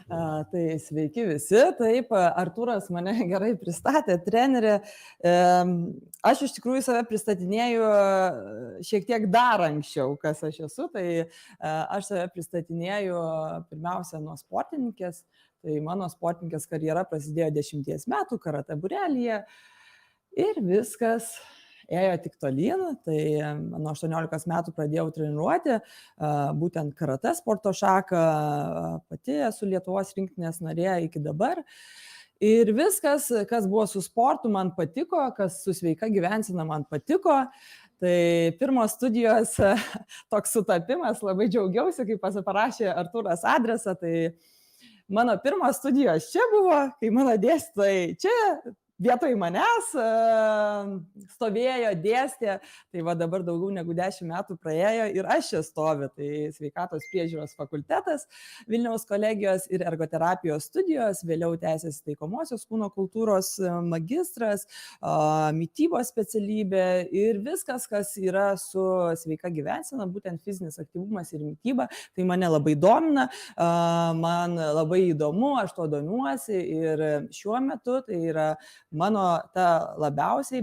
Tai sveiki visi. Taip, Artūras mane gerai pristatė, trenerė. Aš iš tikrųjų save pristatinėju šiek tiek dar anksčiau, kas aš esu. Tai aš save pristatinėju pirmiausia nuo sportininkės. Tai mano sportininkės karjera prasidėjo 10 metų karate būrelyje ir viskas ėjo tik tolyn. Tai nuo 18 metų pradėjau treniruoti būtent karate sporto šaką, pati esu Lietuvos rinktinės narė iki dabar. Ir viskas, kas buvo su sportu, man patiko, kas su sveika gyvensena man patiko. Tai pirmos studijos toks sutapimas, labai džiaugiausi, kai parašė Artūras adresą. Tai mano pirmos studijos čia buvo, kai mano dėstytojai čia vietoj manęs stovėjo, dėstė. Tai va dabar daugiau negu 10 metų praėjo ir aš čia stoviu. Tai sveikatos priežiūros fakultetas, Vilniaus kolegijos ir ergoterapijos studijos, vėliau tęsiasi taikomosios kūno kultūros magistras, mitybos specialybė ir viskas, kas yra su sveika gyvensena, būtent fizinis aktyvumas ir mityba. Tai mane labai domina, man labai įdomu, aš to domiuosi ir šiuo metu tai yra mano ta labiausiai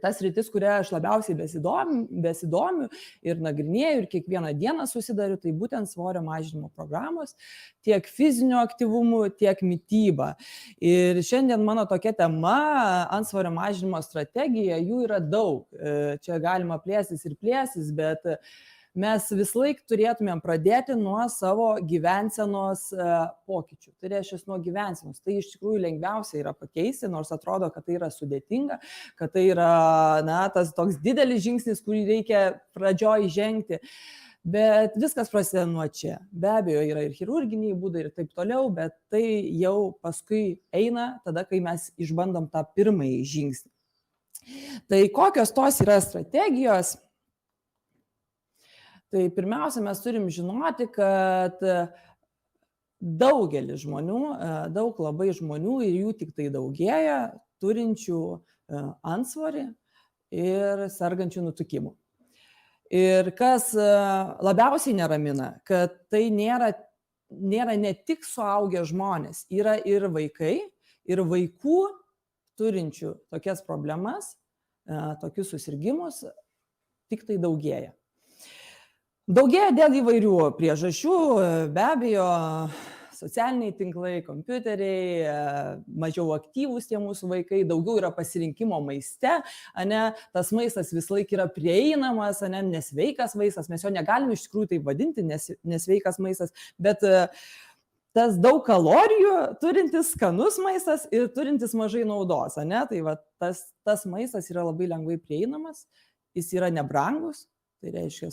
tas rytis, kurią aš labiausiai besidomiu ir nagrinėju ir kiekvieną dieną susidariu, tai būtent svorio mažinimo programos, tiek fizinio aktyvumų, tiek mityba. Ir šiandien mano tokia tema antsvorio mažinimo strategija, jų yra daug. Čia galima plėstis ir plėstis, bet mes vis laik turėtumėm pradėti nuo savo gyvensenos pokyčių. Tai reiškia nuo gyvensenos. Tai iš tikrųjų lengviausia yra pakeisti, nors atrodo, kad tai yra sudėtinga, kad tai yra tas toks didelis žingsnis, kurį reikia pradžioj žengti. Bet viskas prasideda nuo čia. Be abejo, yra ir chirurginiai būdai ir taip toliau, bet tai jau paskui eina tada, kai mes išbandom tą pirmąjį žingsnį. Tai kokios tos yra strategijos? Tai pirmiausia, mes turim žinoti, kad daugelis žmonių, daug labai žmonių ir jų tik tai daugėja, turinčių antsvorį ir sergančių nutukimu. Ir kas labiausiai neramina, kad tai nėra ne tik suaugę žmonės, yra ir vaikai, ir vaikų turinčių tokias problemas, tokius susirgimus, tik tai daugėja. Daugėja dėl įvairių priežasčių, be abejo, socialiniai tinklai, kompiuteriai, mažiau aktyvūs tie mūsų vaikai, daugiau yra pasirinkimo maiste, tas maistas vis laik yra prieinamas, nesveikas maistas, mes jo negalim iš tikrųjų taip vadinti, nesveikas maistas, bet tas daug kalorijų turintis skanus maistas ir turintis mažai naudos, tai va, tas maistas yra labai lengvai prieinamas, jis yra nebrangus. Tai reiškia,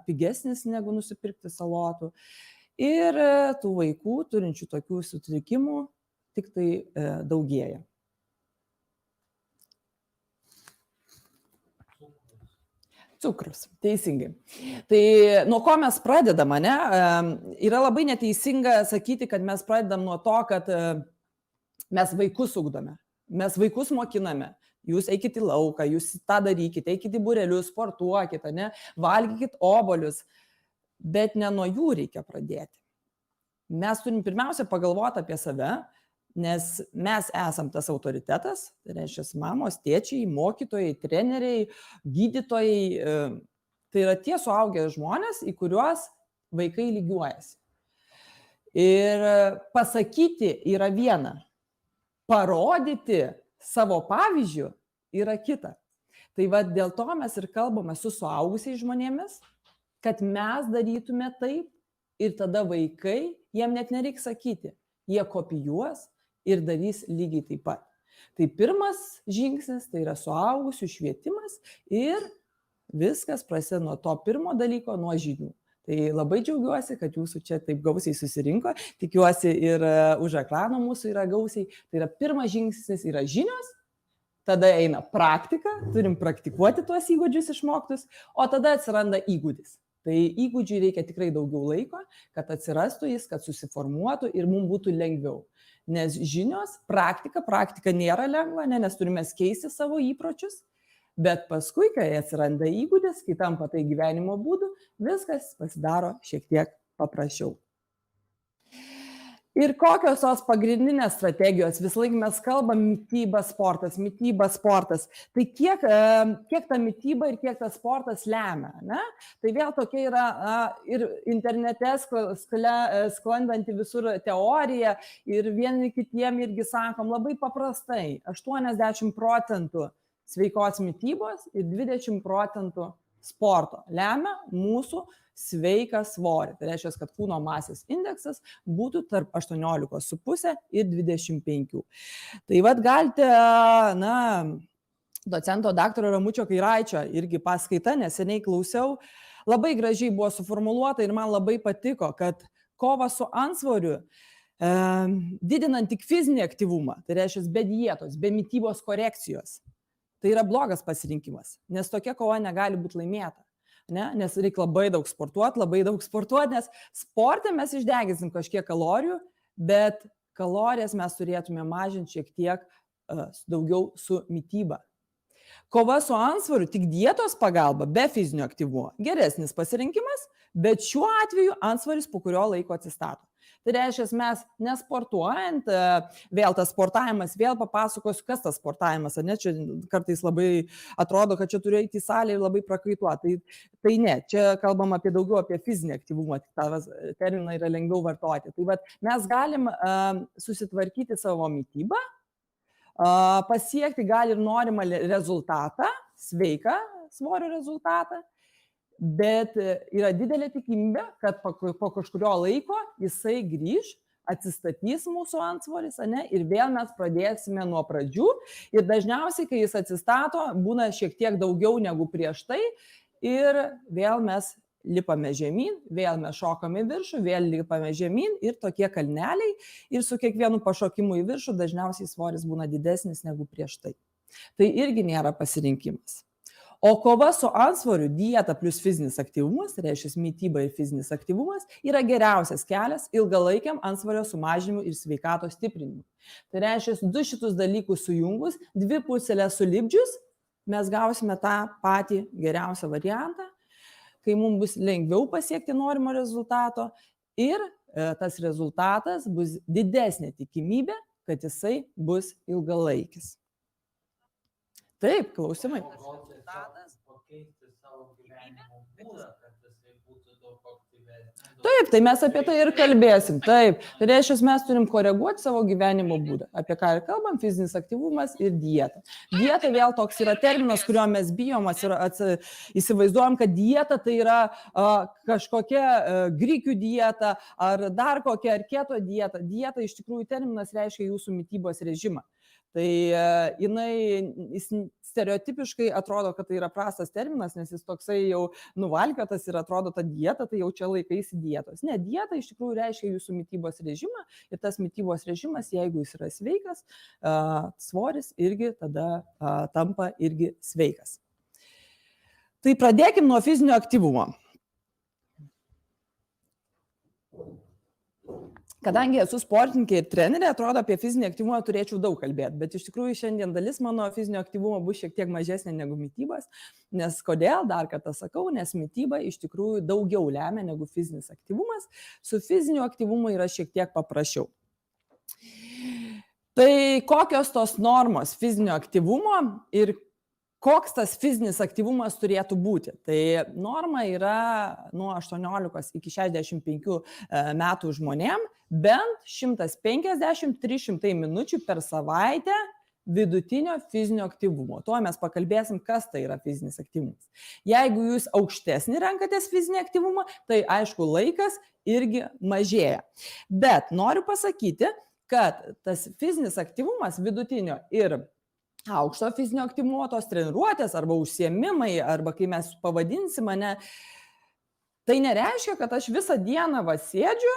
pigesnis negu nusipirkti salotų. Ir tų vaikų turinčių tokių sutrikimų tik tai daugėja. Cukrus, teisingai. Tai nuo ko mes pradedam, Yra labai neteisinga sakyti, kad mes pradedam nuo to, kad mes vaikus ugdome, mes vaikus mokiname. Jūs eikit į lauką, jūs tą darykite, eikit į būrelius, sportuokit, valgykit obuolius, bet ne nuo jų reikia pradėti. Mes turim pirmiausia pagalvoti apie save, nes mes esam tas autoritetas, tai reiškia mamos, tėčiai, mokytojai, treneriai, gydytojai, tai yra tie suaugę žmonės, į kuriuos vaikai lygiuojasi. Ir pasakyti yra viena, parodyti savo pavyzdžių yra kita. Tai va dėl to mes ir kalbame su suaugusiais žmonėmis, kad mes darytume taip ir tada vaikai, jiem net nereiks sakyti, jie kopijuos ir darys lygiai taip pat. Tai pirmas žingsnis, tai yra suaugusių švietimas ir viskas prasideda nuo to pirmo dalyko, nuo žinių. Tai labai džiaugiuosi, kad jūsų čia taip gausiai susirinko, tikiuosi ir už ekrano mūsų yra gausiai. Tai yra pirmas žingsnis yra žinios, tada eina praktika, turim praktikuoti tuos įgūdžius išmoktus, o tada atsiranda įgūdis. Tai įgūdžiui reikia tikrai daugiau laiko, kad atsirastų jis, kad susiformuotų ir mums būtų lengviau. Nes žinios, praktika nėra lengva, nes turime keisti savo įpročius. Bet paskui, kai atsiranda įgūdis, kai tampa tai gyvenimo būdu, viskas pasidaro šiek tiek paprasčiau. Ir kokios tos pagrindinės strategijos, visą laiką mes kalbam mityba, sportas. Tai kiek ta mityba ir kiek tas sportas lemia, ne? Tai vėl tokia yra ir internete sklandanti visur teorija ir vieni kitiem irgi sakom labai paprastai, 80% sveikos mitybos ir 20% sporto lemia mūsų sveiką svorį. Tai reiškia, kad kūno masės indeksas būtų tarp 18,5 ir 25. Tai vad galite, docento daktaro Ramučio Kairaičio irgi paskaita, neseniai klausiau, labai gražiai buvo suformuluota ir man labai patiko, kad kova su antsvoriu didinant tik fizinį aktyvumą, tai reiškia be dietos, be mitybos korekcijos, tai yra blogas pasirinkimas, nes tokia kova negali būti laimėta. Ne? Nes reikia labai daug sportuoti, nes sporte mes išdeginsim kažkiek kalorijų, bet kalorijas mes turėtume mažinti šiek tiek daugiau su mityba. Kova su antsvoriu tik dietos pagalba, be fizinio aktyvumo. Geresnis pasirinkimas, bet šiuo atveju antsvoris po kurio laiko atsistato. Tai reiškia, mes nesportuojant, vėl tas sportavimas, vėl papasakosiu, kas tas sportavimas, ne, čia kartais labai atrodo, kad čia turiu eiti į salę ir labai prakaituoti. Tai ne, čia kalbam daugiau apie fizinį aktyvumą, tą terminą yra lengviau vartoti. Tai vat, mes galim susitvarkyti savo mitybą, pasiekti gali ir norimą rezultatą, sveiką svorio rezultatą, bet yra didelė tikimybė, kad po kažkurio laiko jisai grįž, atsistatys mūsų antsvoris, ne, ir vėl mes pradėsime nuo pradžių ir dažniausiai, kai jis atsistato, būna šiek tiek daugiau negu prieš tai ir vėl mes lipame žemyn, vėl mes šokame į viršų, vėl lipame žemyn ir tokie kalneliai ir su kiekvienu pašokimu į viršų dažniausiai svoris būna didesnis negu prieš tai. Tai irgi nėra pasirinkimas. O kova su antsvoriu, dieta plus fizinis aktyvumas, tai reiškia mityba ir fizinis aktyvumas, yra geriausias kelias ilgalaikiam antsvorio sumažinimui ir sveikatos stiprinimui. Tai reiškia, du šitus dalykus sujungus, dvi pusėlės sulipdžius, mes gausime tą patį geriausią variantą, kai mums bus lengviau pasiekti norimo rezultato ir tas rezultatas bus didesnė tikimybė, kad jisai bus ilgalaikis. Taip, klausimai. Taip, tai mes apie tai ir kalbėsim. Taip, tai reiškia, mes turim koreguoti savo gyvenimo būdą. Apie ką ir kalbam, fizinis aktyvumas ir dieta. Dieta vėl toks yra terminas, kurio mes bijom, įsivaizduojam, kad dieta tai yra kažkokia grikių dieta ar dar kokia ar keto dieta. Dieta iš tikrųjų terminas reiškia jūsų mitybos režimą. Tai jis stereotipiškai atrodo, kad tai yra prastas terminas, nes jis toksai jau nuvalkiotas ir atrodo, ta dieta, tai jau čia laikaisi dietos. Ne, dieta iš tikrųjų reiškia jūsų mitybos režimą ir tas mitybos režimas, jeigu jis yra sveikas, svoris irgi tada tampa irgi sveikas. Tai pradėkim nuo fizinio aktyvumo. Kadangi esu sportininkė ir trenerė, atrodo, apie fizinį aktyvumą turėčiau daug kalbėti, bet iš tikrųjų šiandien dalis mano fizinio aktyvumo bus šiek tiek mažesnė negu mitybos, nes kodėl, dar kartą sakau, nes mityba iš tikrųjų daugiau lemia negu fizinis aktyvumas, su fiziniu aktyvumu yra šiek tiek paprasčiau. Tai kokios tos normos fizinio aktyvumo ir koks tas fizinis aktyvumas turėtų būti? Tai norma yra nuo 18 iki 65 metų žmonėm bent 150-300 minučių per savaitę vidutinio fizinio aktyvumo. Tuo mes pakalbėsim, kas tai yra fizinis aktyvumas. Jeigu jūs aukštesnį renkatės fizinį aktyvumą, tai aišku laikas irgi mažėja. Bet noriu pasakyti, kad tas fizinis aktyvumas vidutinio ir aukšto fizinio aktyvumo, tos treniruotės arba užsiėmimai, arba kai mes pavadinsim mane, tai nereiškia, kad aš visą dieną sėdžiu,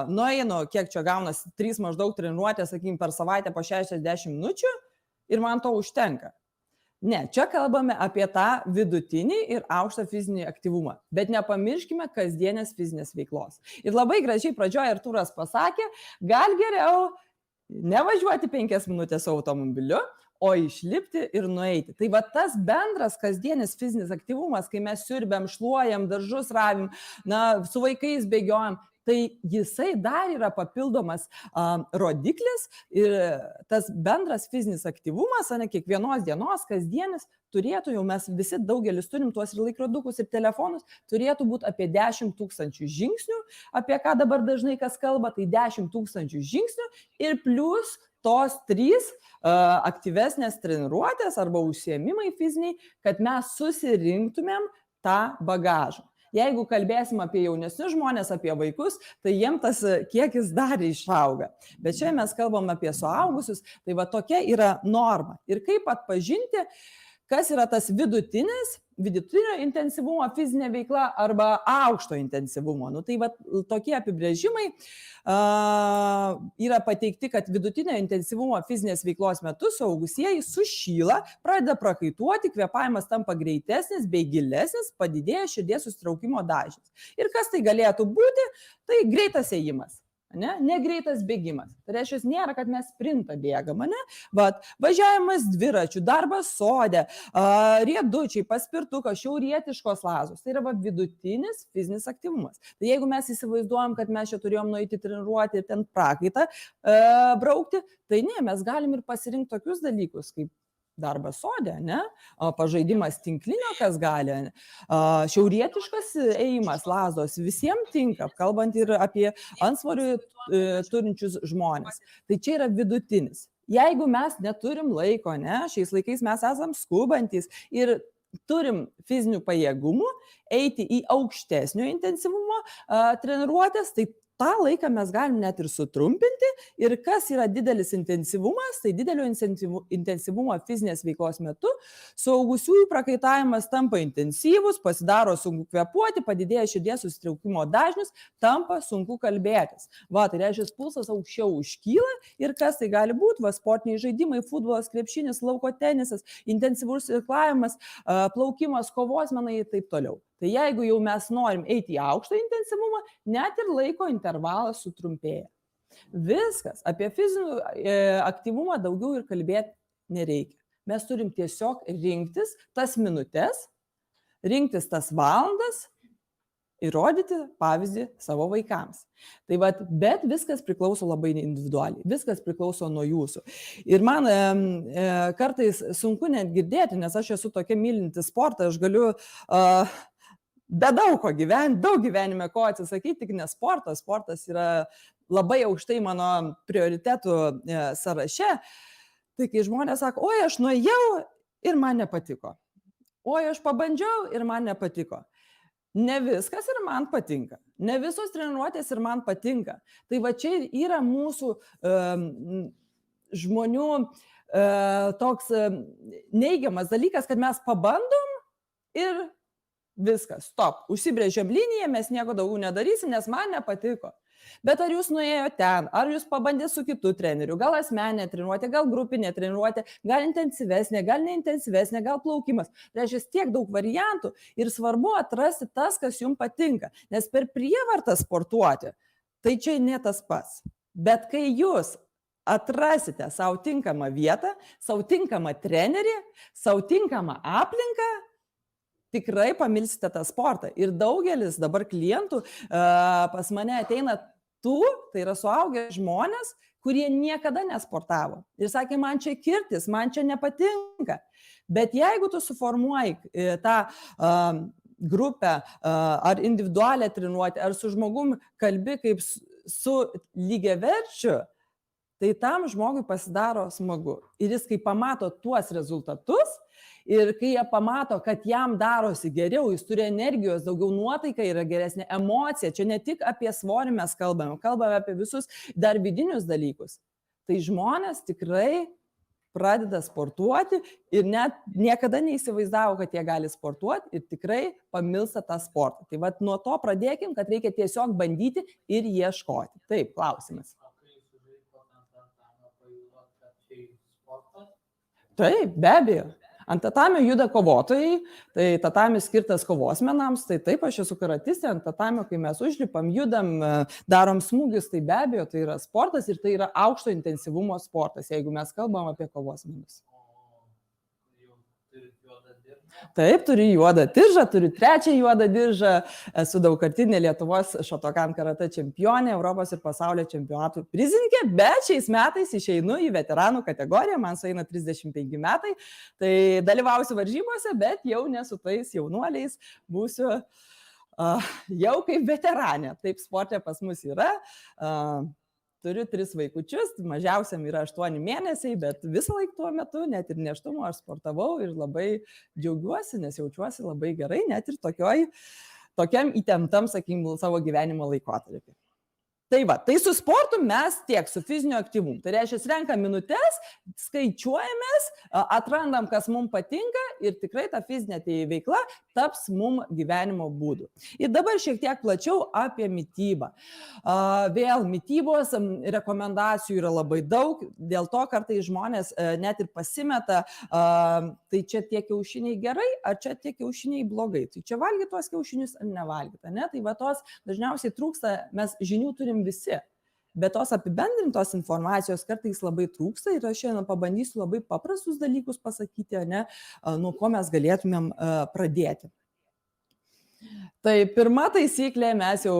nueinu, kiek čia gaunas, 3 maždaug treniruotės, sakykim, per savaitę po 60 minučių ir man to užtenka. Ne, čia kalbame apie tą vidutinį ir aukštą fizinį aktyvumą, bet nepamirškime kasdienės fizinės veiklos. Ir labai gražiai pradžioje Artūras pasakė, gal geriau nevažiuoti 5 minutės automobiliu, o išlipti ir nueiti. Tai va tas bendras kasdienis fizinis aktyvumas, kai mes siurbiam, šluojam, daržus ravim, su vaikais bėgiojam, tai jisai dar yra papildomas rodiklis ir tas bendras fizinis aktyvumas, ne kiekvienos dienos, kasdienis, turėtų jau mes visi daugelis turim tuos ir laikrodukus, ir telefonus, turėtų būti apie 10 000 žingsnių, apie ką dabar dažnai kas kalba, tai 10 000 žingsnių ir plus tos 3 aktyvesnės treniruotės arba užsiėmimai fiziniai, kad mes susirinktumėm tą bagažą. Jeigu kalbėsim apie jaunesnius žmonės, apie vaikus, tai jiems tas kiekis dar išauga. Bet čia mes kalbam apie suaugusius, tai va tokia yra norma. Ir kaip atpažinti, kas yra tas vidutinio intensyvumo fizinė veikla arba aukšto intensyvumo. Nu, tai va, tokie apibrėžimai yra pateikti, kad vidutinio intensyvumo fizinės veiklos metu suaugusieji sušyla, pradeda prakaituoti, kvėpavimas tampa greitesnis bei gilesnis, padidėja širdies susitraukimo dažnis. Ir kas tai galėtų būti? Tai greitas ėjimas. Negreitas bėgimas. Tai reiškia, nėra, kad mes sprintą bėgam, važiavimas dviračių, darbas sode, riedučiai, paspirtukas, šiaurietiškos lazos. Tai yra vidutinis fizinis aktyvumas. Tai jeigu mes įsivaizduojam, kad mes čia turėjom nueiti treniruoti ir ten prakaitą braukti, tai ne, mes galim ir pasirinkti tokius dalykus, kaip darbas sode, pažaidimas tinklinio, kas gali, šiaurietiškas ėjimas, lazos, visiems tinka, kalbant ir apie antsvorį turinčius žmonės. Tai čia yra vidutinis. Jeigu mes neturim laiko, šiais laikais mes esam skubantys ir turim fizinių pajėgumų eiti į aukštesnio intensyvumo treniruotės, tai tą laiką mes galim net ir sutrumpinti. Ir kas yra didelis intensyvumas, tai didelio intensyvumo fizinės veiklos metu suaugusiųjų prakaitavimas tampa intensyvus, pasidaro sunku kvėpuoti, padidėja širdies susitraukimo dažnis, tampa sunku kalbėtis. Tai reiškia, pulsas aukščiau užkyla ir kas tai gali būti? Sportiniai žaidimai, futbolas, krepšinis, lauko tenisas, intensyvus irklavimas, plaukimas, kovos menai ir taip toliau. Tai jeigu jau mes norim eiti į aukštą intensyvumą, net ir laiko intervalas sutrumpėja. Viskas, apie fizinį aktyvumą daugiau ir kalbėti nereikia. Mes turim tiesiog rinktis tas minutės, rinktis tas valandas ir rodyti pavyzdį savo vaikams. Bet viskas priklauso labai individualiai, viskas priklauso nuo jūsų. Ir man kartais sunku net girdėti, nes aš esu tokia mylinti sportą, aš galiu be daug gyvenime ko atsisakyti, tik ne sportas. Sportas yra labai aukštai mano prioritetų sąraše. Tai kai žmonės sako, oi, aš nuėjau ir man nepatiko. Oi, aš pabandžiau ir man nepatiko. Ne viskas ir man patinka. Ne visos treniruotės ir man patinka. Tai va čia yra mūsų žmonių toks neigiamas dalykas, kad mes pabandom ir viskas, stop, užsibrėžiam liniją, mes nieko daugiau nedarysim, nes man nepatiko. Bet ar jūs nuėjo ten, ar jūs pabandė su kitu treneriu, gal asmeninė treniruotė, gal grupinė treniruotė, gal intensyvesnė, gal neintensyvesnė, gal plaukimas. Reiškia, tiek daug variantų ir svarbu atrasti tas, kas jums patinka, nes per prievartą sportuoti, tai čia ne tas pats. Bet kai jūs atrasite savo tinkamą vietą, savo tinkamą trenerį, savo tinkamą aplinką, tikrai pamilsite tą sportą. Ir daugelis dabar klientų pas mane ateina tai yra suaugę žmonės, kurie niekada nesportavo. Ir sakė, man čia kirtis, man čia nepatinka. Bet jeigu tu suformuoji tą grupę ar individualią treniruotę, ar su žmogum kalbi kaip su lygiaverčiu, tai tam žmogui pasidaro smagu. Ir jis, kai pamato tuos rezultatus, ir kai jie pamato, kad jam darosi geriau, jis turi energijos, daugiau nuotaika yra geresnė, emocija, čia ne tik apie svorį mes kalbame apie visus dar vidinius dalykus. Tai žmonės tikrai pradeda sportuoti ir net niekada neįsivaizdavo, kad jie gali sportuoti ir tikrai pamilsta tą sportą. Tai vat nuo to pradėkim, kad reikia tiesiog bandyti ir ieškoti. Taip, klausimas. Taip, be abejo. Ant tatamio juda kovotojai, tai tatamis skirtas kovos menams, tai taip, aš esu karatistė, ant tatamio, kai mes užlipam, judam, darom smūgius, tai be abejo, tai yra sportas ir tai yra aukšto intensyvumo sportas, jeigu mes kalbam apie kovos menus. Taip, turiu juodą diržą, turiu trečią juodą diržą, esu daugkartinė Lietuvos Shotokan karate čempionė, Europos ir pasaulio čempionatų prizininkė, bet šiais metais išeinu į veteranų kategoriją, man sueina 35 metai, tai dalyvausiu varžybose, bet jau ne su tais jaunuoliais, būsiu jau kaip veteranė. Taip sporte pas mus yra. Turiu 3 vaikučius, mažiausiam yra 8 mėnesiai, bet visą laiką tuo metu, net ir nėštumo, aš sportavau ir labai džiaugiuosi, nes jaučiuosi labai gerai, net ir tokiam įtemptam, sakykime, savo gyvenimo laikotarpį. Tai va, tai su sportu mes tiek, su fiziniu aktyvumu. Tai reiškia, renkam minutės, skaičiuojamės, atrandam, kas mums patinka ir tikrai ta fizinė veikla taps mums gyvenimo būdu. Ir dabar šiek tiek plačiau apie mitybą. Vėl mitybos rekomendacijų yra labai daug, dėl to kartais žmonės net ir pasimeta, tai čia tie kiaušiniai gerai, ar čia tie kiaušiniai blogai. Tai čia valgyti tuos kiaušinius ar nevalgyti, ne? Tai va tos dažniausiai trūksta, mes žinių turim visi, bet tos apibendrintos informacijos kartais labai trūksta ir aš šiandien pabandysiu labai paprastus dalykus pasakyti, ne, nuo ko mes galėtumėm pradėti. Tai pirma taisyklė, mes jau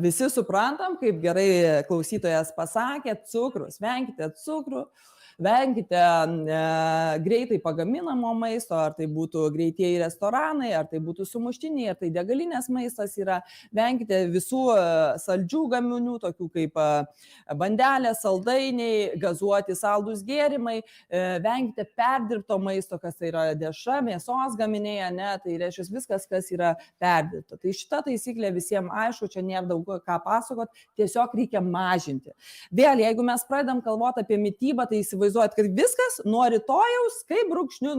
visi suprantam, kaip gerai klausytojas pasakė, cukrus, venkite cukrų. Venkite greitai pagaminamo maisto, ar tai būtų greitieji restoranai, ar tai būtų sumuštiniai, ar tai degalinės maistas yra. Venkite visų saldžių gaminių, tokių kaip bandelės, saldainiai, gazuoti saldūs gėrimai. Venkite perdirbto maisto, kas tai yra dešra, mėsos gaminiai, ne, tai reiškia viskas, kas yra perdirbta. Tai šita taisyklė visiems aišku, čia nėra daug ką pasakot, tiesiog reikia mažinti. Vėl, jeigu mes pradedam kalbėti apie mitybą, tai įsivaizduojat, kad viskas nuo rytojaus, kaip brūkšniu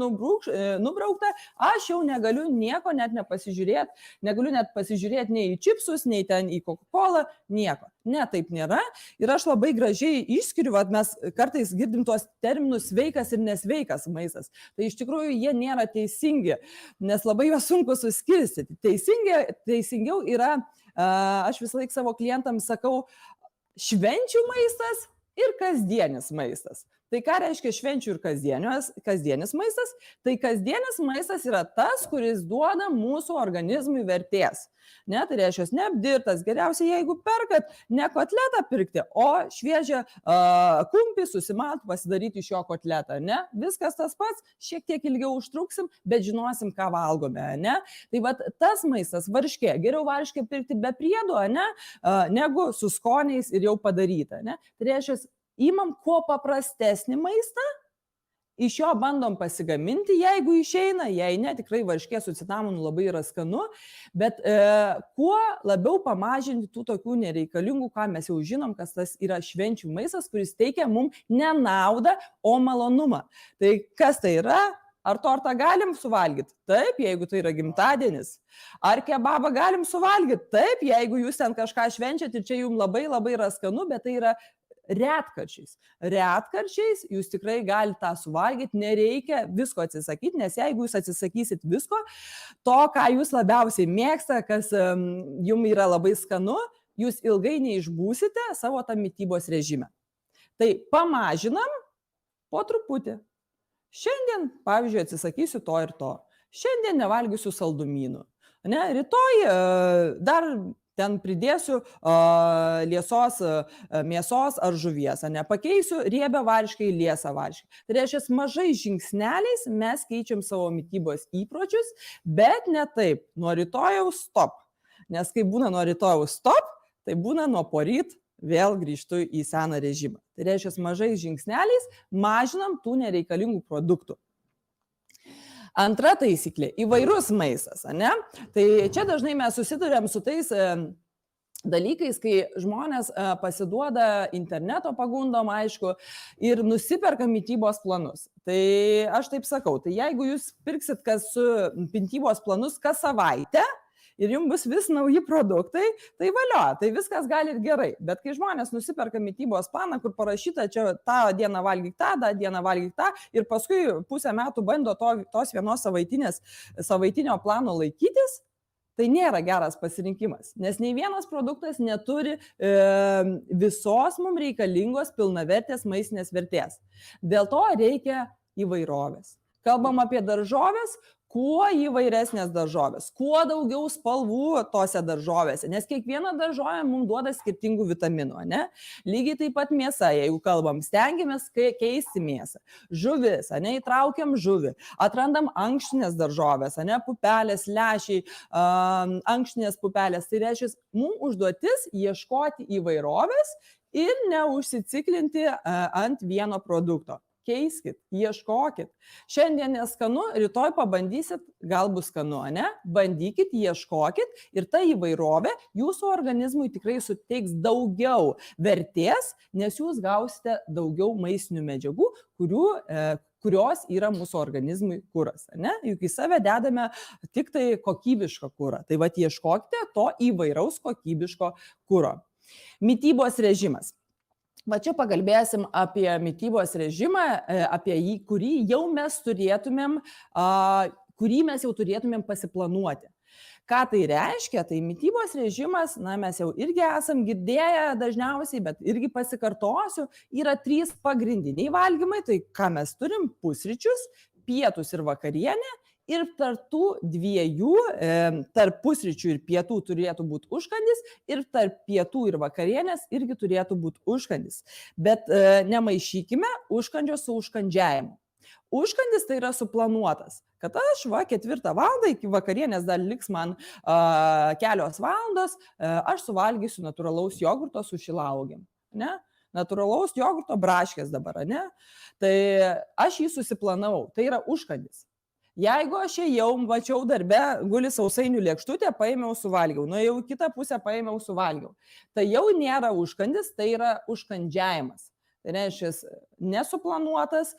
nubraukta, aš jau negaliu nieko net nepasižiūrėti, negaliu net pasižiūrėti nei į čipsus, nei ten į Coca-Colą, nieko. Ne, taip nėra. Ir aš labai gražiai išskiriu, mes kartais girdim tuos terminus sveikas ir nesveikas maistas. Tai iš tikrųjų jie nėra teisingi, nes labai juos sunku suskirstyti. Teisingiau yra, aš visą laiką savo klientams sakau, švenčių maistas ir kasdienis maistas. Tai ką reiškia švenčių ir kasdienis maistas? Tai kasdienis maistas yra tas, kuris duoda mūsų organizmui vertės. Ne, tai reiškia neapdirtas, geriausiai jeigu perkat, ne kotletą pirkti, o šviežią kumpį susimalt, pasidaryti iš jo kotletą. Ne? Viskas tas pats, šiek tiek ilgiau užtruksim, bet žinosim, ką valgome. Ne? Tai vat, tas maistas varškė, geriau varškę pirkti be priedo, ne? Negu su skoniais ir jau padaryta. Ne? Tai reiškia, imam kuo paprastesnį maistą, iš jo bandom pasigaminti, jeigu išeina, jei ne, tikrai varškė su cinamonu labai yra skanu, bet kuo labiau pamažinti tų tokių nereikalingų, ką mes jau žinom, kas tas yra švenčių maistas, kuris teikia mums ne naudą, o malonumą. Tai kas tai yra? Ar tortą galim suvalgyti? Taip, jeigu tai yra gimtadienis. Ar kebabą galim suvalgyti? Taip, jeigu jūs ten kažką švenčiat ir čia jums labai labai yra skanu, bet tai yra retkarčiais. Retkarčiais jūs tikrai galite tą suvalgyti, nereikia visko atsisakyti, nes jeigu jūs atsisakysit visko, to, ką jūs labiausiai mėgsta, kas jums yra labai skanu, jūs ilgai neišbūsite savo tą mitybos režimą. Tai pamažinam po truputį. Šiandien, pavyzdžiui, atsisakysiu to ir to. Šiandien nevalgysiu saldumynų. Ne, rytoj dar ten pridėsiu liesos mėsos ar žuvies, ne, pakeisiu riebę varškę į liesą varškę. Tai reiškia, mažais žingsneliais mes keičiam savo mitybos įpročius, bet ne taip, nuo rytojaus stop. Nes kai būna nuo rytojaus stop, tai būna nuo poryt vėl grįžtu į seną režimą. Tai reiškia, mažais žingsneliais mažinam tų nereikalingų produktų. Antra taisyklė – įvairus maistas, ne? Tai čia dažnai mes susiduriam su tais dalykais, kai žmonės pasiduoda interneto pagundom, aišku, ir nusiperka mitybos planus. Tai aš taip sakau, tai jeigu jūs pirksit mitybos planus kas savaitę, ir jums bus vis nauji produktai, tai valio, tai viskas gali ir gerai. Bet kai žmonės nusiperka mitybos planą, kur parašyta, čia tą dieną valgyk tą dieną valgyk tą, ir paskui pusę metų bando tos vienos savaitinio plano laikytis, tai nėra geras pasirinkimas, nes nei vienas produktas neturi visos mums reikalingos pilnavertės maistinės vertės. Dėl to reikia įvairovės. Kalbam apie daržovės, kuo įvairesnės daržovės, kuo daugiau spalvų tose daržovėse, nes kiekviena daržovė mums duoda skirtingų vitaminų, ne? Lygiai taip pat mėsa, jeigu kalbam, stengiamės keisti mėsą. Žuvis, ne, įtraukiam žuvį, atrandam ankštinės daržovės, ne, pupelės, lęšiai, ankštinės pupelės. Tai reiškia, mums užduotis ieškoti įvairovės ir neužsiciklinti ant vieno produkto. Keiskit, ieškokit. Šiandien neskanu, rytoj pabandysit, gal bus skanu, ne? Bandykit, ieškokit ir ta įvairovė jūsų organizmui tikrai suteiks daugiau vertės, nes jūs gausite daugiau maistinių medžiagų, kurios yra mūsų organizmui kuras, ne? Juk į save dedame tik tai kokybišką kurą. Tai vat ieškokite to įvairaus kokybiško kuro. Mitybos režimas. Va čia pakalbėsim apie mitybos režimą, apie jį, kurį mes jau turėtumėm pasiplanuoti. Ką tai reiškia? Tai mitybos režimas, na, mes jau irgi esam girdėję dažniausiai, bet irgi pasikartosiu, yra 3 pagrindiniai valgymai, tai ką mes turim: pusryčius, pietus ir vakarienę. Ir tarp tų dviejų, tarp pusryčių ir pietų turėtų būti užkandis ir tarp pietų ir vakarienės irgi turėtų būti užkandis. Bet nemaišykime užkandžio su užkandžiavimu. Užkandis tai yra suplanuotas, kad aš 4 valandą iki vakarienės dar liks man kelios valandos, aš suvalgysiu natūralaus jogurto su šilauogėm, ne? Natūralaus jogurto braškės dabar, ne? Tai aš jį susiplanavau, tai yra užkandis. Jeigu aš jau mačiau darbe, guli sausainių lėkštutė, paėmiau suvalgiau, nuėjau į kitą pusę, paėmiau suvalgiau. Tai jau nėra užkandis, tai yra užkandžiavimas. Tai reiškia, nesuplanuotas,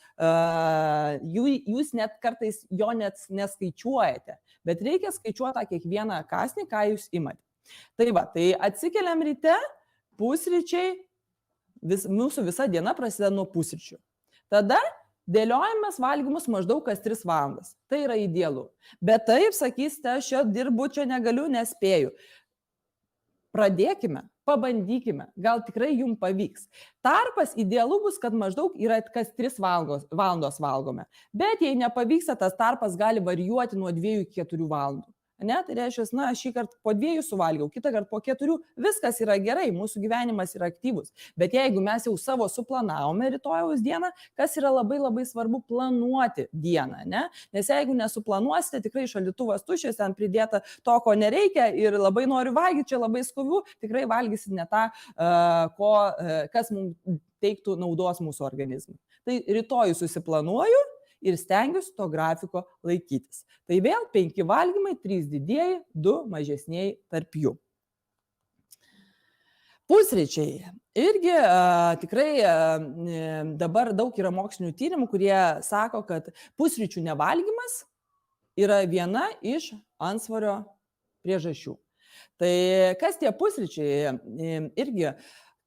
jūs net kartais jo net neskaičiuojate, bet reikia skaičiuoti kiekvieną kąsnį, ką jūs imate. Tai va, tai atsikeliam ryte, pusryčiai, mūsų visa diena prasideda nuo pusryčių. Tada dėliojamės valgymus maždaug kas 3 valandas. Tai yra idealu. Bet taip, sakysite, aš čia dirbu, čia negaliu, nespėju. Pradėkime, pabandykime, gal tikrai jums pavyks. Tarpas idealu bus, kad maždaug yra kas 3 valandos valgome. Bet jei nepavyksta, tas tarpas gali varijuoti nuo 2 iki 4 valandų. Ne, tai reiškia, na, šį kartą po 2 suvalgiau, kitą kartą po 4, viskas yra gerai, mūsų gyvenimas yra aktyvus. Bet jeigu mes jau savo suplanavome rytojaus dieną, kas yra labai labai svarbu, planuoti dieną, ne? Nes jeigu nesuplanuosite, tikrai šaldytuvas tuščias, ten pridėta to, ko nereikia ir labai noriu valgyti, čia labai skubu, tikrai valgysit ne tą, kas mums teiktų naudos mūsų organizmui. Tai rytoj susiplanuoju ir stengiuosi to grafiko laikytis. Tai vėl 5 valgymai, 3 didieji, 2 mažesnieji tarp jų. Pusryčiai. Irgi tikrai dabar daug yra mokslinių tyrimų, kurie sako, kad pusryčių nevalgymas yra viena iš antsvorio priežasčių. Tai kas tie pusryčiai? Irgi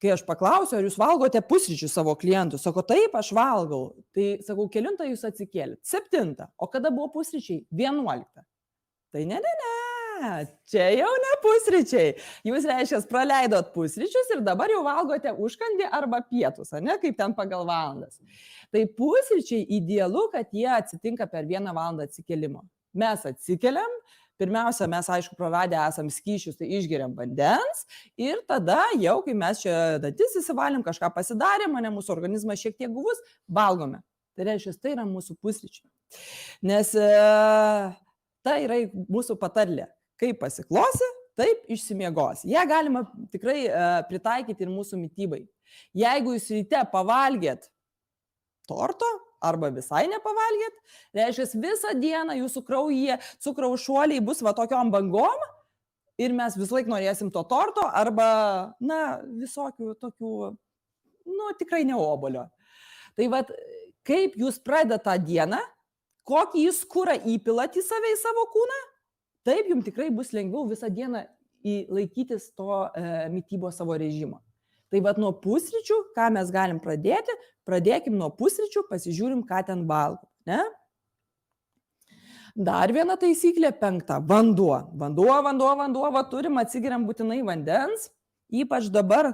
kai aš paklausiu, ar jūs valgote pusryčius savo klientų, sako, taip, aš valgau. Tai sakau, kelintą jūs atsikėlėt? 7. O kada buvo pusryčiai? 11. Tai ne, čia jau ne pusryčiai. Jūs, reiškia, praleidot pusryčius ir dabar jau valgote užkandį arba pietus, ne, kaip ten pagal valandas. Tai pusryčiai idealu, kad jie atsitinka per 1 valandą atsikėlimo. Mes atsikeliam, pirmiausia, mes, aišku, praradę esam skysčius, tai išgeriam vandens ir tada jau, kai mes čia dantis įsivalėm, kažką pasidarėm, mūsų organizmas šiek tiek guvus, valgome. Tai reiškia, tai yra mūsų pusryčiai. Nes tai yra mūsų patarlė. Kaip pasiklosi, taip išsimiegos. Ją galima tikrai pritaikyti ir mūsų mitybai. Jeigu jūs ryte pavalgėt torto, arba visai nepavalgėt, reiškia, visą dieną jūsų kraujyje cukraus šuoliai bus va tokiom bangom ir mes vis laik norėsim to torto arba, na, visokių tokių, nu, tikrai ne obuolio. Tai va, kaip jūs pradedat tą dieną, kokį jūs kurą įpilat į save, į savo kūną, taip jums tikrai bus lengviau visą dieną laikytis to mitybos savo režimo. Tai vat nuo pusryčių, ką mes galim pradėti, pradėkim nuo pusryčių, pasižiūrim, ką ten valgom, ne? Dar viena taisyklė, 5. Vanduo. Va turim, atsigeriam būtinai vandens, ypač dabar,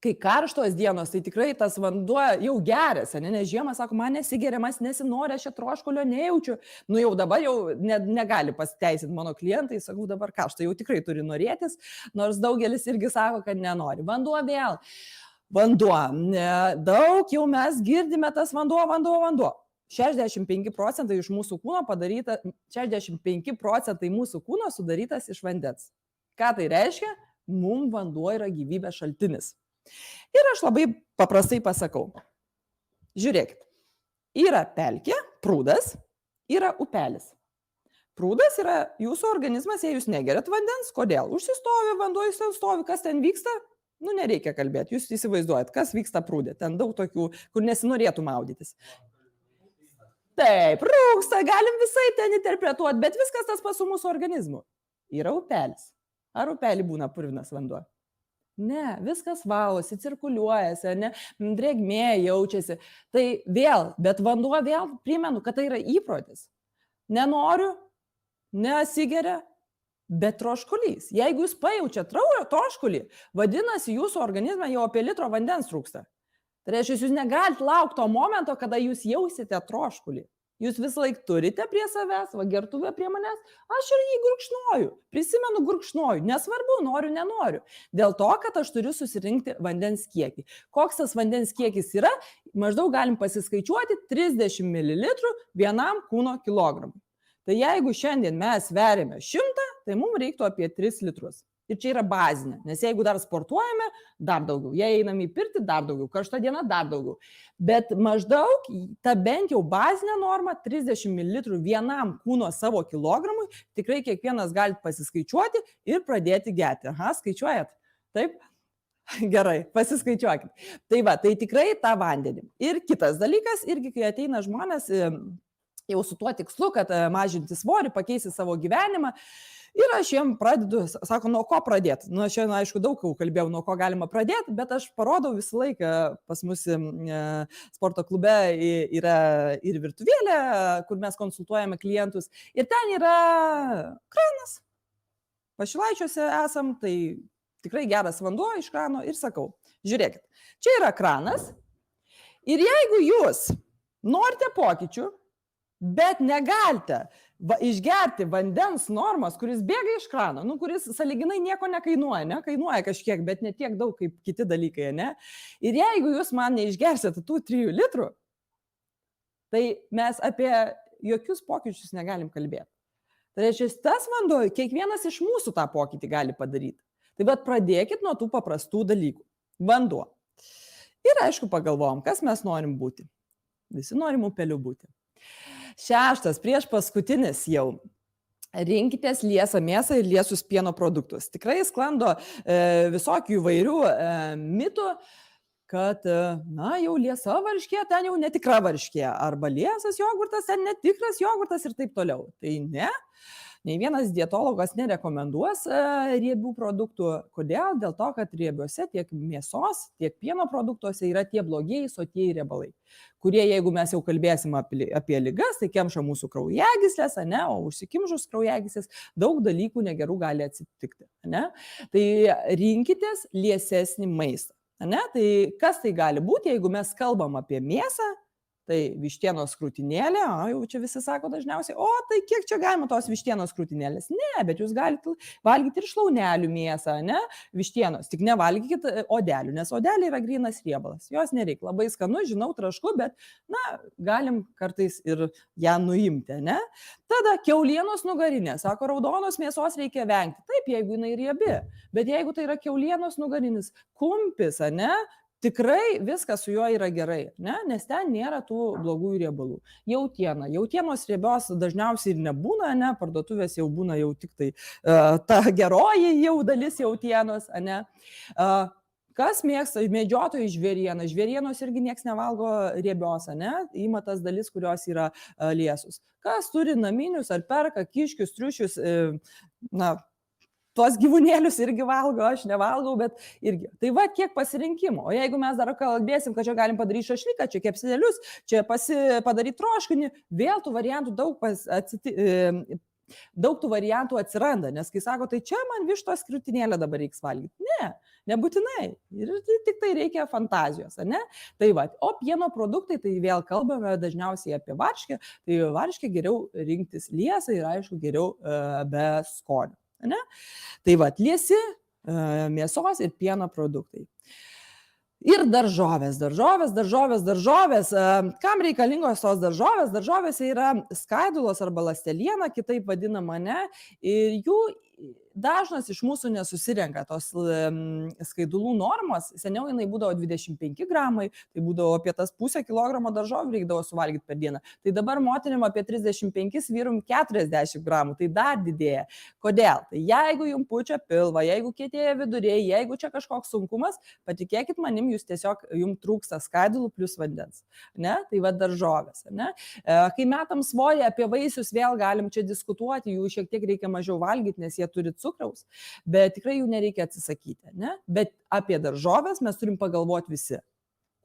kai karštos dienos, tai tikrai tas vanduo jau geras, nes žiemą, sako, man nesigeriamas, nesinori, aš čia troškulio nejaučiu. Nu jau dabar jau negali pasiteisinti mano klientai, sakau, dabar karšta, jau tikrai turi norėtis, nors daugelis irgi sako, kad nenori. Vanduo vėl. Vanduo. Daug jau mes girdime tas vanduo. 65% iš mūsų kūno padaryta, 65% mūsų kūno sudarytas iš vandens. Ką tai reiškia? Mums vanduo yra gyvybės šaltinis. Ir aš labai paprastai pasakau. Žiūrėkit, yra pelkė, prūdas, yra upelis. Prūdas yra jūsų organizmas, jei jūs negeriat vandens, kodėl? Užsistovi vanduo, jūs ten stovi, kas ten vyksta? Nu, nereikia kalbėti, jūs įsivaizduojat, kas vyksta prūdė. Ten daug tokių, kur nesinorėtų maudytis. Taip, rūksta, galim visai ten interpretuoti, bet viskas tas pas su mūsų organizmu. Yra upelis. Ar upelį būna purvinas vanduo? Ne, viskas valosi, cirkuliuojasi, ne, drėgmė jaučiasi. Tai vėl, bet vanduo vėl primenu, kad tai yra įprotis. Nenoriu, nesigeria, bet troškulys. Jeigu jūs pajaučiat troškulį, vadinasi, jūsų organizme jau apie litro vandens trūksta. Tai reiškia, jūs negalite laukti to momento, kada jūs jausite troškulį. Jūs visą laiką turite prie savęs, va gertuvė prie manęs, aš ir jį gurkšnoju, prisimenu gurkšnoju, nesvarbu, noriu, nenoriu. Dėl to, kad aš turiu susirinkti vandens kiekį. Koks tas vandens kiekis yra, maždaug galim pasiskaičiuoti 30 ml vienam kūno kilogramui. Tai jeigu šiandien mes sveriame 100, tai mums reiktų apie 3 litrus. Ir čia yra bazinė, nes jeigu dar sportuojame, dar daugiau. Jei einam į pirtį, dar daugiau. Karšta diena, dar daugiau. Bet maždaug ta bent jau bazinė norma 30 ml vienam kūno savo kilogramui, tikrai kiekvienas galite pasiskaičiuoti ir pradėti gerti. Aha, skaičiuojat? Taip? Gerai, pasiskaičiuokit. Tai va, tai tikrai tą vandenį. Ir kitas dalykas, irgi kai ateina žmonės jau su tuo tikslu, kad mažinti svorį, pakeisti savo gyvenimą, ir aš jiem pradedu, sako, nuo ko pradėti. Nu, aš šiandien, aišku, daug kalbėjau, nuo ko galima pradėti, bet aš parodau visą laiką, pas mus sporto klube yra ir virtuvėlė, kur mes konsultuojame klientus, ir ten yra kranas. Pašilaičiuose esam, tai tikrai geras vanduo iš krano ir sakau, žiūrėkit, čia yra kranas ir jeigu jūs norite pokyčių, bet negalite išgerti vandens normos, kuris bėga iš krano, kuris sąlyginai nieko nekainuoja, ne? Kainuoja kažkiek, bet ne tiek daug kaip kiti dalykai, ne? Ir jeigu jūs man neišgersite tų 3 litrų, tai mes apie jokius pokyčius negalim kalbėti. Tai reiškia, tas vanduo, kiekvienas iš mūsų tą pokytį gali padaryti. Tai bet pradėkit nuo tų paprastų dalykų. Vanduo. Ir aišku, pagalvojom, kas mes norim būti. Visi norim upeliu būti. 6, prieš paskutinis jau. Rinkitės liesą mėsą ir liesus pieno produktus. Tikrai sklando visokių įvairių mitų, kad, jau liesa varškė, ten jau netikra varškė. Arba liesas jogurtas, ten netikras jogurtas ir taip toliau. Tai ne. Nei vienas dietologas nerekomenduos riebių produktų. Kodėl? Dėl to, kad riebiuose tiek mėsos, tiek pieno produktuose yra tie blogieji sotieji riebalai, kurie, jeigu mes jau kalbėsim apie ligas, tai kemša mūsų kraujagyslės, o užsikimšus kraujagyslės daug dalykų negerų gali atsitikti. Tai rinkitės liesesnį maistą. Tai kas tai gali būti, jeigu mes kalbam apie mėsą? Tai vištienos krūtinėlė, jau čia visi sako dažniausiai, tai kiek čia galima tos vištienos krūtinėlės? Ne, bet jūs galite valgyti ir šlaunelių mėsą, vištienos, tik nevalgykit odelių, nes odelė yra grynas riebalas, jos nereikia, labai skanu, žinau, trašku, bet, galim kartais ir ją nuimti, Tada kiaulienos nugarinė, sako, raudonos mėsos reikia vengti, taip, jeigu jinai riebi, bet jeigu tai yra kiaulienos nugarinis, kumpis, tikrai viskas su juo yra gerai, nes ten nėra tų blogųjų riebalų. Jautiena. Jautienos riebios dažniausiai ir nebūna, parduotuvės jau būna jau tik tai ta geroji jau dalis jautienos, Kas mėgsta medžiotojai žvėrieną? Žvėrienos irgi nieks nevalgo riebios, ima tas dalis, kurios yra liesus. Kas turi naminius ar perka kiškius, triušius, tuos gyvūnėlius irgi valgo, aš nevalgau, bet irgi. Tai va, kiek pasirinkimo. O jeigu mes dar kalbėsim, kad čia galim padaryti šašlyką, čia kepsnelius, čia padaryti troškinį, vėl tų variantų daug daug tų variantų atsiranda, nes kai sako, tai čia man vištos krūtinėlę dabar reiks valgyti. Ne, nebūtinai. Ir tik tai reikia fantazijos, ne? Tai va, o pieno produktai, tai vėl kalbame dažniausiai apie varškę, tai varškę geriau rinktis liesą ir aišku geriau be skonio, ne? Tai va, liesi mėsos ir pieno produktai. Ir daržovės. Kam reikalingos tos daržovės? Daržovėse yra skaidulos arba ląsteliena, kitaip vadinama, ne? Ir jų dažnas iš mūsų nesusirenka tos skaidulų normos. Seniau jinai būdavo 25 gramai, tai būdavo apie tas pusę kilogramo daržovių reikdavo suvalgyti per dieną. Tai dabar moterim apie 35, vyrum 40 gramų, tai dar didėja. Kodėl? Tai jeigu jums pučia pilvą, jeigu kietėja viduriai, jeigu čia kažkoks sunkumas, patikėkit manim, jums trūksta skaidulų plus vandens. Ne? Tai va daržovės. Ne? Kai metam svorį, apie vaisius vėl galim čia diskutuoti, jų šiek tiek reikia mažiau valgyti, nes jie turi cukraus, bet tikrai jų nereikia atsisakyti. Ne? Bet apie daržovės mes turim pagalvoti visi.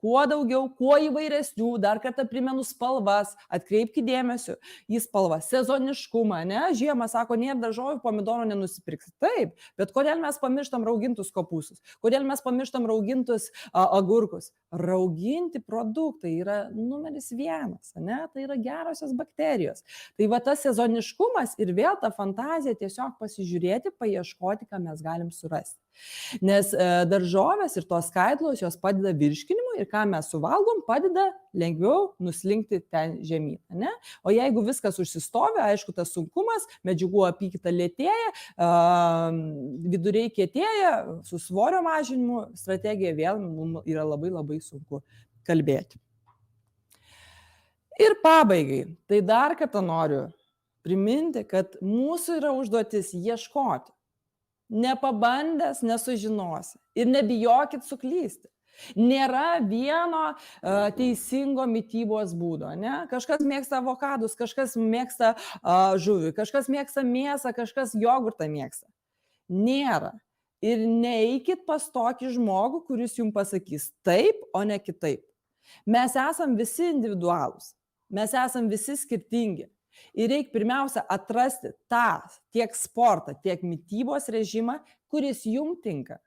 Kuo daugiau, kuo įvairesnių, dar kartą primenu spalvas, atkreipkite dėmesio į spalvą, sezoniškumą, ne? Žiemą sako, nėra daržovių, pomidoro nenusipirksi. Taip, bet kodėl mes pamirštam raugintus kopūstus? Kodėl mes pamirštam raugintus agurkus? Rauginti produktai yra numeris 1, ne? Tai yra gerosios bakterijos. Tai va tas sezoniškumas ir vėl ta fantazija tiesiog pasižiūrėti, paieškoti, ką mes galim surasti. Nes daržovės ir tos skaidulos jos padeda virškinimui ir ką mes suvalgom, padeda lengviau nuslinkti ten žemyn. Ne? O jeigu viskas užsistovi, aišku, tas sunkumas, medžiagų apykaita lėtėja, viduriai kietėja, su svorio mažinimu strategija vėl mums yra labai labai sunku kalbėti. Ir pabaigai, tai dar kartą noriu priminti, kad mūsų yra užduotis ieškoti. Nepabandęs nesužinosi ir nebijokit suklysti. Nėra vieno teisingo mitybos būdo. Ne? Kažkas mėgsta avokadus, kažkas mėgsta žuvį, kažkas mėgsta mėsą, kažkas jogurtą mėgsta. Nėra. Ir neikit pas tokį žmogų, kuris jums pasakys taip, o ne kitaip. Mes esam visi individualūs. Mes esam visi skirtingi. Ir reikia pirmiausia atrasti tą tiek sportą, tiek mitybos režimą, kuris jums tinka.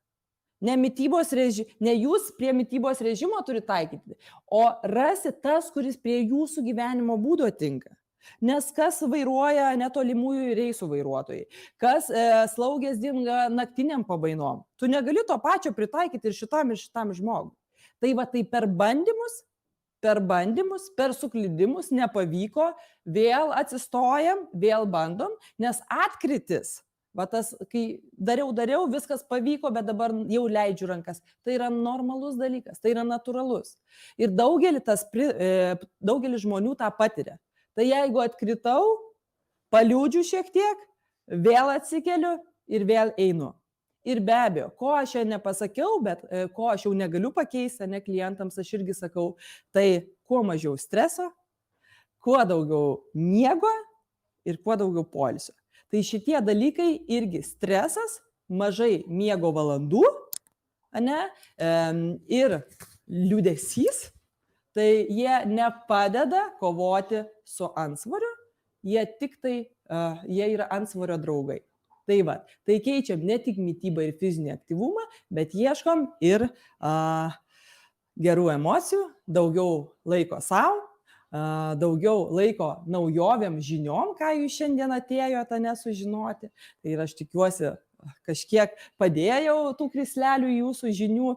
Ne jūs prie mitybos režimo turi taikyti, o rasi tas, kuris prie jūsų gyvenimo būdo tinka. Nes kas vairuoja netolimųjų reisų vairuotojai, kas slaugės dirba naktiniam pabainom, tu negali to pačio pritaikyti ir šitam žmogui. Tai va tai per bandymus, per suklydimus nepavyko, vėl atsistojam, vėl bandom, nes atkritis, va tas, kai dariau, viskas pavyko, bet dabar jau leidžiu rankas, tai yra normalus dalykas, tai yra natūralus. Ir daugelis žmonių tą patiria. Tai jeigu atkritau, paliūdžiu šiek tiek, vėl atsikeliu ir vėl einu. Ir be abejo, ko aš čia nepasakiau, bet ko aš jau negaliu pakeisti, ne klientams aš irgi sakau, tai kuo mažiau streso, kuo daugiau miego ir kuo daugiau poilsio. Tai šitie dalykai irgi stresas, mažai miego valandų, ne, ir liūdesys, tai jie nepadeda kovoti su antsvoriu, jie yra antsvorio draugai. Tai va, tai keičiam ne tik mitybą ir fizinį aktyvumą, bet ieškom ir gerų emocijų, daugiau laiko savo, daugiau laiko naujovėm žiniom, ką jūs šiandien atėjote nesužinoti. Tai ir aš tikiuosi, kažkiek padėjau tų krislelių į jūsų žinių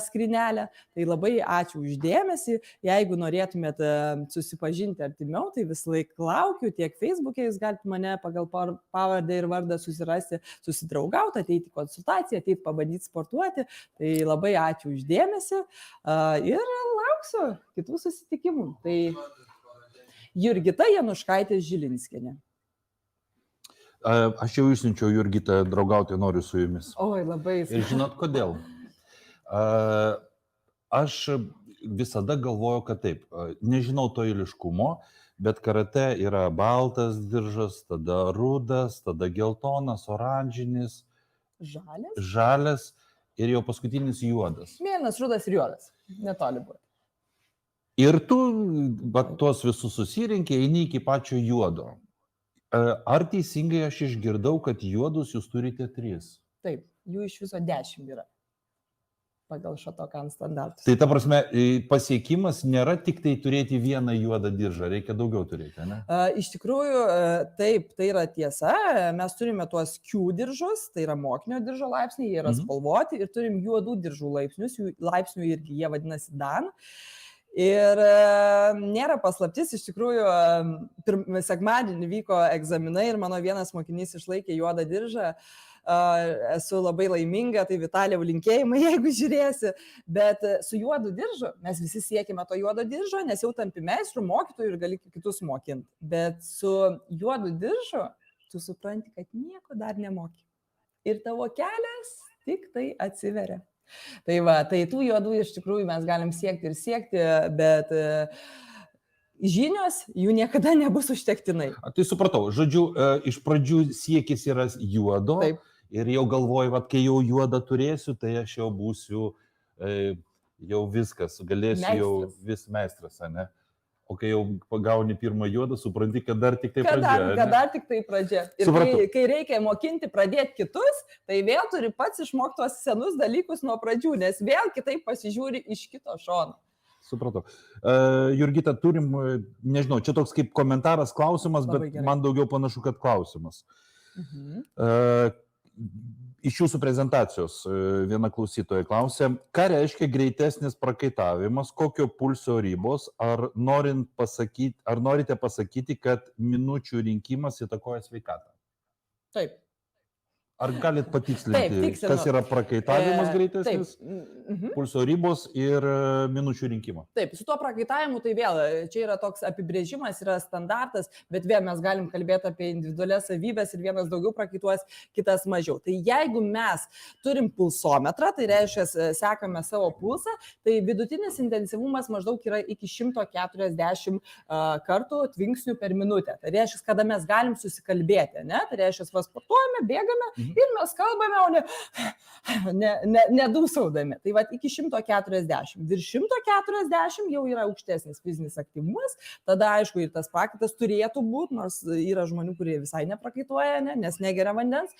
skrynelę. Tai labai ačiū uždėmesį. Jeigu norėtumėt susipažinti artimiau, tai vis laik laukiu tiek Facebook'e, jūs galite mane pagal pavardę ir vardą susirasti, susidraugauti, ateiti į konsultaciją, ateiti pabandyti sportuoti. Tai labai ačiū uždėmesį ir lauksiu kitų susitikimų. Tai Jurgita Januškaitė Žilinskienė. Aš jau išsiunčiau Jurgitą draugauti, noriu su jumis. Oi, labai. Ir žinot kodėl? Aš visada galvoju, kad taip, nežinau to eiliškumo, bet karate yra baltas diržas, tada rudas, tada geltonas, oranžinis, žalias ir jau paskutinis juodas. Mėlynas, rudas ir juodas, netoli buvo. Ir tu tuos visus susirinkė, eini iki pačio juodo. Ar teisingai aš išgirdau, kad juodus jūs turite 3? Taip, jų iš viso 10 yra pagal Šatokan standartus. Tai ta prasme, pasiekimas nėra tik tai turėti vieną juodą diržą, reikia daugiau turėti, ne? Iš tikrųjų, taip, tai yra tiesa. Mes turime tuos Q diržus, tai yra mokinio diržo laipsniai, jie yra spalvoti ir turim juodų diržų laipsnius, jų laipsnių irgi jie vadinasi Dan. Ir nėra paslaptis, iš tikrųjų, sekmadienį vyko egzaminai ir mano vienas mokinys išlaikė juodą diržą. Esu labai laiminga, tai Vitalijau linkėjimai, jeigu žiūrėsi, bet su juodu diržu mes visi siekime to juodo diržo, nes jau tampi meistrų, mokytojų ir gali kitus mokinti. Bet su juodu diržu tu supranti, kad nieko dar nemoki. Ir tavo kelias tik tai atsiveria. Tai va, tai tų juodų iš tikrųjų mes galim siekti ir siekti, bet žinios jų niekada nebus užtektinai. Tai supratau, žodžiu, iš pradžių siekis yra juodo. Taip. Ir jau galvoju, kad kai jau juodą turėsiu, tai aš jau būsiu jau viskas, galėsiu jau vis meistras, ne? O kai jau pagauni pirmą juodą, supranti, kad dar tik tai pradžia. Kad dar tik tai pradžia. Ir kai reikia mokinti pradėti kitus, tai vėl turi pats išmokti tuos senus dalykus nuo pradžių, nes vėl kitaip pasižiūri iš kito šono. Supratau. Jurgita, turim, nežinau, čia toks kaip komentaras, klausimas, bet man daugiau panašu, kad klausimas. Iš jūsų prezentacijos viena klausytoja klausė, ką reiškia greitesnis prakaitavimas, kokio pulso ribos, ar norite pasakyti, kad minučių rinkimas įtakoja sveikatą? Taip. Ar galit patikslinti, kas yra prakaitavimas greitesnis, pulso ribos ir minučių rinkimo? Taip, su tuo prakaitavimu tai vėl, čia yra toks apibrėžimas, yra standartas, bet vėl mes galim kalbėti apie individualias savybės ir vienas daugiau prakaituos, kitas mažiau. Tai jeigu mes turim pulsometrą, tai reiškia, sekame savo pulsą, tai vidutinis intensyvumas maždaug yra iki 140 kartų tvinksnių per minutę. Tai reiškia, kada mes galim susikalbėti, ne? Tai reiškia, sportuojame, bėgame, ir mes kalbame, o nedūsaudami. Tai va, iki 140. Virš 140 jau yra aukštesnis fizinis aktyvumas, tada aišku ir tas prakaitas turėtų būti, nors yra žmonių, kurie visai neprakaituoja, nes negeria vandens.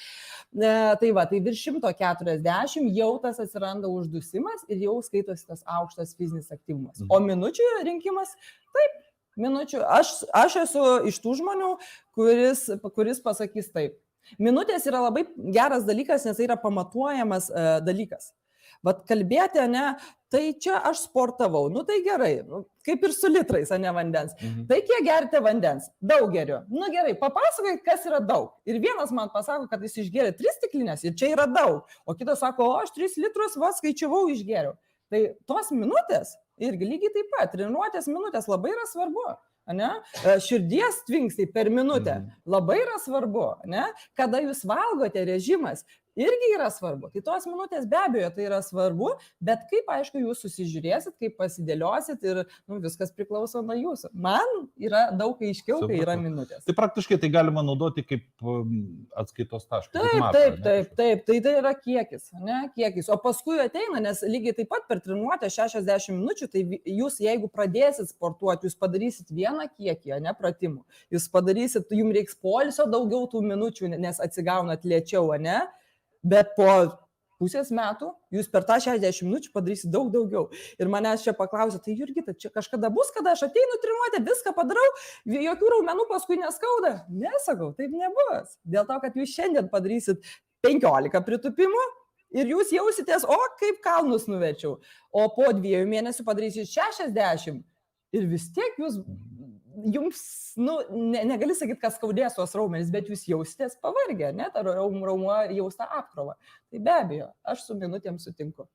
Tai va, tai virš 140 jau tas atsiranda uždusimas ir jau skaitosi tas aukštas fizinis aktyvumas. O minučių rinkimas, taip, minučių. Aš esu iš tų žmonių, kuris pasakys taip. Minutės yra labai geras dalykas, nes tai yra pamatuojamas dalykas. Vat kalbėti, ne, tai čia aš sportavau, nu tai gerai, kaip ir su litrais, ne vandens. Tai kiek gerite vandens? Daug geriu. Nu gerai, papasakok, kas yra daug. Ir vienas man pasako, kad jis išgėrė 3 stiklinės ir čia yra daug. O kitas sako, o aš 3 litrus skaičiavau, išgėriau. Tai tos minutės irgi lygiai taip pat, treniruotės minutės labai yra svarbu. Ne? Širdies tvinkstai per minutę labai yra svarbu, ne? Kada jūs valgote, režimas irgi yra svarbu. Tai tos minutės be abejo tai yra svarbu, bet kaip aišku jūs susižiūrėsit, kaip pasidėliosit ir viskas priklauso nuo jūsų. Man yra daug aiškiau, kai yra minutės. Tai praktiškai tai galima naudoti kaip atskaitos tašką. Taip, tai yra kiekis, ne? Kiekis. O paskui ateina, nes lygiai taip pat per treniruotę 60 minučių, tai jūs jeigu pradėsit sportuoti, jūs padarysit vieną kiekį, ne, pratimų. Jūs padarysit, jums reiks poilsio daugiau tų minučių, nes atsigaunat lėčiau, ne? Bet po pusės metų jūs per tą 60 minučių padarysit daug daugiau. Ir manęs čia paklausė, tai Jurgita, čia kažkada bus, kada aš ateinu treniruotę, viską padarau, jokių raumenų paskui neskauda. Nesakau, taip nebus. Dėl to, kad jūs šiandien padarysit 15 pritūpimų ir jūs jausitės, o kaip kalnus nuverčiau. O po 2 mėnesių padarysit 60 ir vis tiek jums, negali sakyti, kas skaudės tuos raumenis, bet jūs jausitės pavargę, ne, ta raumuo jaus tą apkrovą. Tai be abejo, aš su minutėm sutinku.